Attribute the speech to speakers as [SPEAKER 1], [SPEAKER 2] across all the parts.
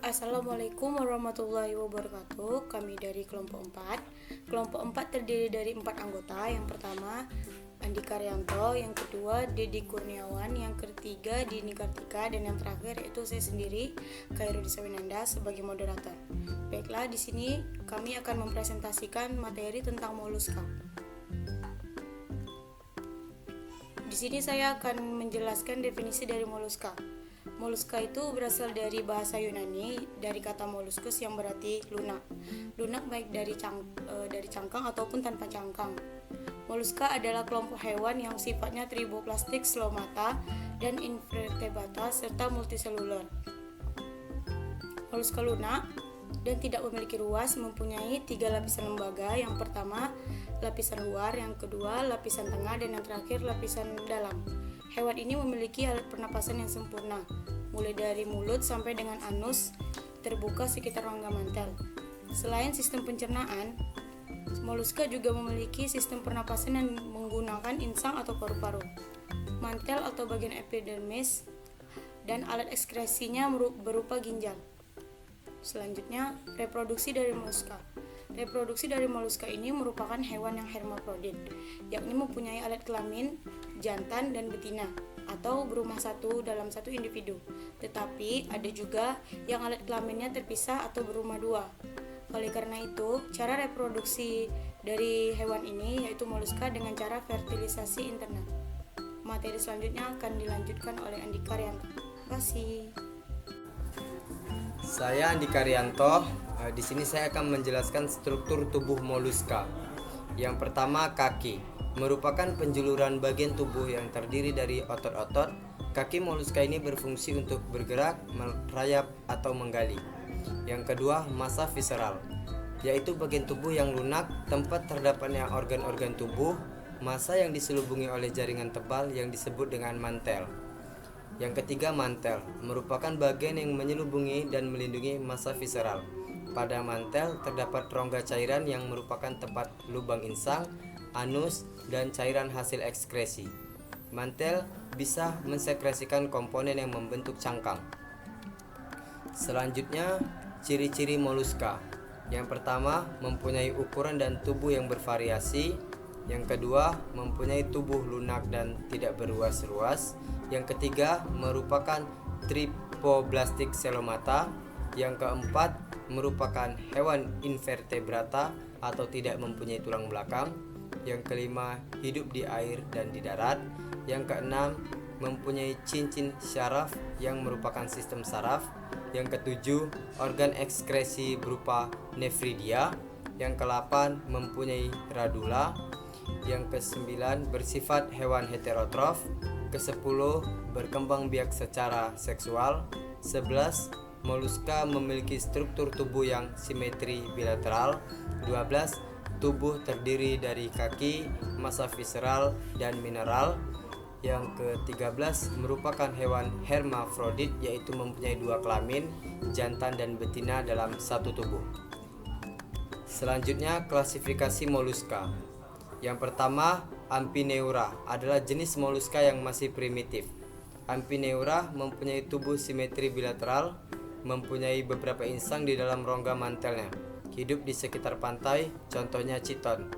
[SPEAKER 1] Assalamualaikum warahmatullahi wabarakatuh. Kami dari kelompok 4. Kelompok 4 terdiri dari 4 anggota. Yang pertama Andi Karyanto, yang kedua Dedi Kurniawan, yang ketiga Dini Kartika, dan yang terakhir yaitu saya sendiri, Khairudin Sawinanda, sebagai moderator. Baiklah, di sini kami akan mempresentasikan materi tentang moluska. Di sini saya akan menjelaskan definisi dari moluska. Moluska itu berasal dari bahasa Yunani, dari kata molluscus yang berarti lunak. Lunak baik dari cangkang ataupun tanpa cangkang. Moluska adalah kelompok hewan yang sifatnya triboplastik, selomata, dan invertebrata serta multiseluler. Moluska lunak dan tidak memiliki ruas, mempunyai 3 lapisan lembaga. Yang pertama lapisan luar, yang kedua lapisan tengah, dan yang terakhir lapisan dalam. Hewan ini memiliki alat pernapasan yang sempurna, mulai dari mulut sampai dengan anus terbuka sekitar rongga mantel. Selain sistem pencernaan, moluska juga memiliki sistem pernapasan yang menggunakan insang atau paru-paru, mantel atau bagian epidermis, dan alat ekskresinya berupa ginjal. Selanjutnya, reproduksi dari moluska. Reproduksi dari moluska ini merupakan hewan yang hermafrodit, yakni mempunyai alat kelamin jantan dan betina, atau berumah satu dalam satu individu. Tetapi ada juga yang alat kelaminnya terpisah atau berumah dua. Oleh karena itu, cara reproduksi dari hewan ini yaitu moluska dengan cara fertilisasi internal. Materi selanjutnya akan dilanjutkan oleh Andi Karyanto. Terima kasih.
[SPEAKER 2] Saya Andi Karyanto. Di sini saya akan menjelaskan struktur tubuh moluska. Yang pertama, kaki. Merupakan penjuluran bagian tubuh yang terdiri dari otot-otot. Kaki moluska ini berfungsi untuk bergerak, merayap, atau menggali. Yang kedua, massa visceral, yaitu bagian tubuh yang lunak, tempat terdapatnya organ-organ tubuh. Massa yang diselubungi oleh jaringan tebal yang disebut dengan mantel. Yang ketiga, mantel, merupakan bagian yang menyelubungi dan melindungi massa visceral. Pada mantel terdapat rongga cairan yang merupakan tempat lubang insang, anus, dan cairan hasil ekskresi. Mantel bisa mensekresikan komponen yang membentuk cangkang. Selanjutnya, ciri-ciri moluska. Yang pertama, mempunyai ukuran dan tubuh yang bervariasi. Yang kedua, mempunyai tubuh lunak dan tidak beruas-ruas. Yang ketiga, merupakan tripoblastik selomata. Yang keempat, merupakan hewan invertebrata atau tidak mempunyai tulang belakang. Yang kelima, hidup di air dan di darat. Yang keenam, mempunyai cincin syaraf yang merupakan sistem saraf. Yang ketujuh, organ ekskresi berupa nefridia. Yang kedelapan, mempunyai radula. Yang kesembilan, bersifat hewan heterotrof. Kesepuluh, berkembang biak secara seksual. 11, moluska memiliki struktur tubuh yang simetri bilateral. 12, tubuh terdiri dari kaki, massa visceral, dan mineral. Yang ke-13, merupakan hewan hermafrodit, yaitu mempunyai 2 kelamin, jantan dan betina dalam satu tubuh. Selanjutnya, klasifikasi moluska. Yang pertama, Amphineura adalah jenis moluska yang masih primitif. Amphineura mempunyai tubuh simetri bilateral, mempunyai beberapa insang di dalam rongga mantelnya. Hidup di sekitar pantai, contohnya chiton.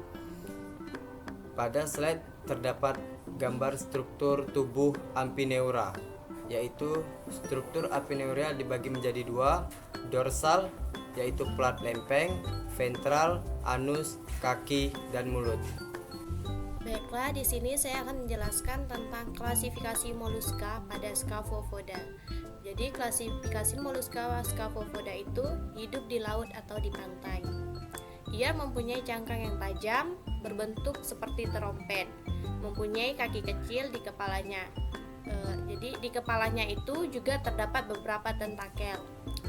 [SPEAKER 2] Pada slide terdapat gambar struktur tubuh Amphineura, yaitu struktur Amphineura dibagi menjadi 2, dorsal yaitu plat lempeng, ventral, anus, kaki, dan mulut.
[SPEAKER 3] Baiklah, di sini saya akan menjelaskan tentang klasifikasi moluska pada Scaphopoda. Jadi, klasifikasi moluska Scaphopoda itu hidup di laut atau di pantai. Ia mempunyai cangkang yang tajam, berbentuk seperti terompet, mempunyai kaki kecil di kepalanya. Jadi, di kepalanya itu juga terdapat beberapa tentakel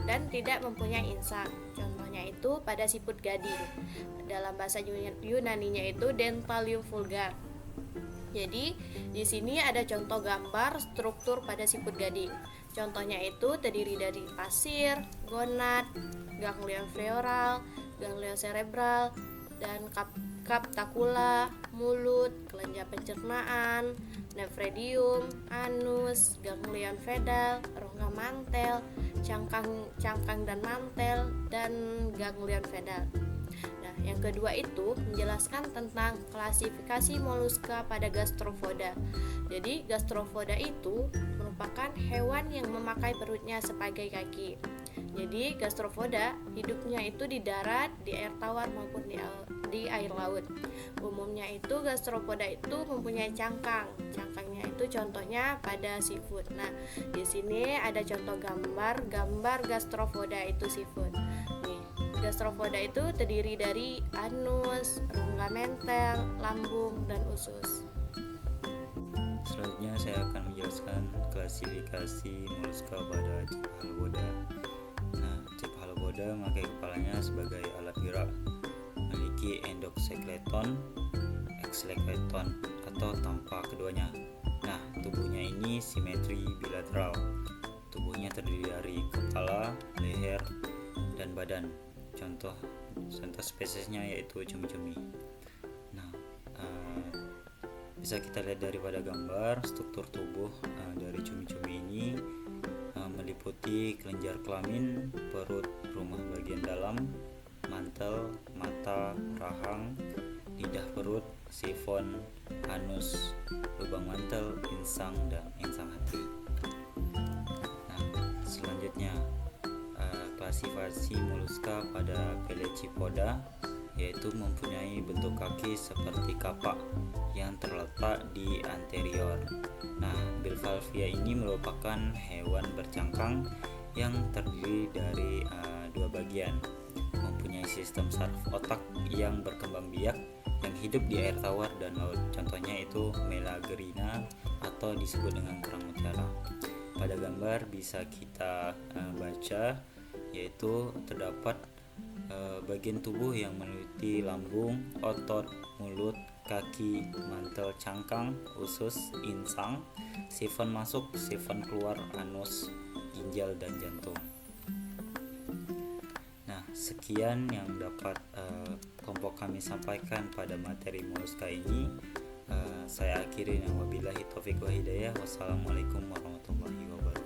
[SPEAKER 3] dan tidak mempunyai insang. Contohnya itu pada siput gading. Dalam bahasa Yunaninya itu Dentalium vulgar. Jadi, di sini ada contoh gambar struktur pada siput gading. Contohnya itu terdiri dari pasir, gonad, ganglion floral, ganglion cerebral, dan captacula, mulut, kelenjar pencernaan, nefredium, anus, ganglion fedal, rongga mantel, cangkang dan mantel, dan ganglion fedal. Nah, yang kedua itu menjelaskan tentang klasifikasi moluska pada gastropoda. Jadi, gastropoda itu merupakan hewan yang memakai perutnya sebagai kaki. Jadi, gastropoda hidupnya itu di darat, di air tawar maupun di air laut. Umumnya itu gastropoda itu mempunyai cangkang. Cangkangnya itu contohnya pada seafood. Nah, di sini ada contoh gambar gastropoda itu seafood. Nih, gastropoda itu terdiri dari anus, rongga mentel, lambung, dan usus.
[SPEAKER 4] Selanjutnya saya akan menjelaskan klasifikasi moluska pada cephalopoda. Nah, cephalopoda memakai kepalanya sebagai alat gerak, memiliki endoskeleton, ekskeleton atau tanpa keduanya. Nah, tubuhnya ini simetri bilateral. Tubuhnya terdiri dari kepala, leher, dan badan. Contoh spesiesnya yaitu cumi-cumi. Nah, bisa kita lihat daripada gambar struktur tubuh dari cumi-cumi ini meliputi kelenjar kelamin, perut, rumah bagian dalam, mantel, mata, rahang, lidah perut, sifon, anus, lubang mantel, insang, dan insang hati. Nah, selanjutnya klasifikasi moluska pada Pelecypoda, yaitu mempunyai bentuk kaki seperti kapak yang terletak di anterior. Nah, bivalvia ini merupakan hewan bercangkang yang terdiri dari dua bagian, mempunyai sistem saraf otak yang berkembang biak yang hidup di air tawar dan laut. Contohnya itu Melagerina atau disebut dengan kerang mutiara. Pada gambar bisa kita baca, yaitu terdapat bagian tubuh yang meliputi lambung, otot, mulut, kaki, mantel, cangkang, usus, insang, sifon masuk, sifon keluar, anus, ginjal, dan jantung. Nah, sekian yang dapat kelompok kami sampaikan pada materi moluska ini. Saya akhiri, wabillahi taufiq wa hidayah. Wassalamualaikum warahmatullahi wabarakatuh.